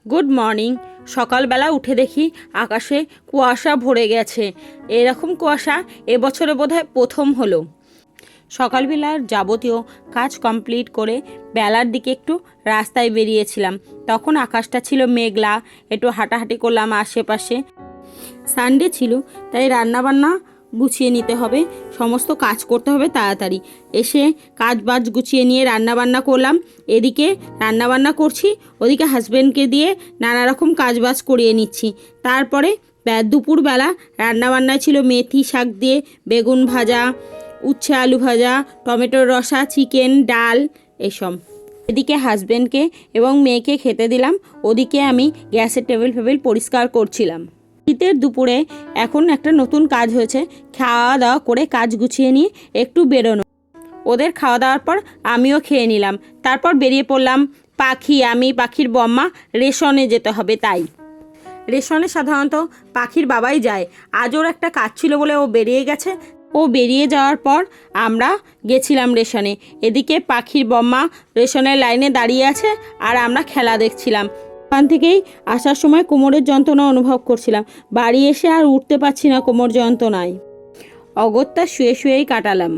Good morning. সকালবেলা উঠে দেখি আকাশে কুয়াশা ভরে গেছে। এরকম কুয়াশা এবছরে বোধহয় প্রথম হলো। সকালবেলার যাবতীয় কাজ কমপ্লিট করে বেলার দিকে একটু রাস্তায় বেরিয়েছিলাম। তখন আকাশটা ছিল মেঘলা, একটু হাঁটাহাঁটি করলাম আশেপাশে। সানডে ছিল, তাই রান্নাবান্না গুছিয়ে নিতে হবে, সমস্ত কাজ করতে হবে তাড়াতাড়ি। এসে কাজ বাজ গুছিয়ে নিয়ে রান্নাবান্না করলাম। এদিকে রান্নাবান্না করছি, ওদিকে হাজব্যান্ডকে দিয়ে নানা রকম কাজ বাজ করিয়ে নিচ্ছি। তারপরে দুপুরবেলা রান্নাবান্নায় ছিল মেথি শাক দিয়ে বেগুন ভাজা, উচ্ছে আলু ভাজা, টমেটোর রসা, চিকেন, ডাল এসব। এদিকে হাজব্যান্ডকে এবং মেয়েকে খেতে দিলাম, ওদিকে আমি গ্যাসের টেবিল ফেবিল পরিষ্কার করছিলাম। শীতের দুপুরে এখন একটা নতুন কাজ হয়েছে, খাওয়া দাওয়া করে কাজ গুছিয়ে নিয়ে একটু বেরোনো। ওদের খাওয়া দাওয়ার পর আমিও খেয়ে নিলাম। তারপর বেরিয়ে পড়লাম। আমি পাখির বম্মা রেশনে যেতে হবে, তাই রেশনে সাধারণত পাখির বাবাই যায়। আজ ওর একটা কাজ ছিল বলে ও বেরিয়ে গেছে। ও বেরিয়ে যাওয়ার পর আমরা গেছিলাম রেশনে। এদিকে পাখির বম্মা রেশনের লাইনে দাঁড়িয়ে আছে আর আমরা খেলা দেখছিলাম। ওখান থেকেই আসার সময় কোমরের যন্ত্রণা অনুভব করছিলাম। বাড়ি এসে আর উঠতে পারছি না কোমর যন্ত্রণায়। অগত্যা শুয়ে শুয়েই কাটালাম।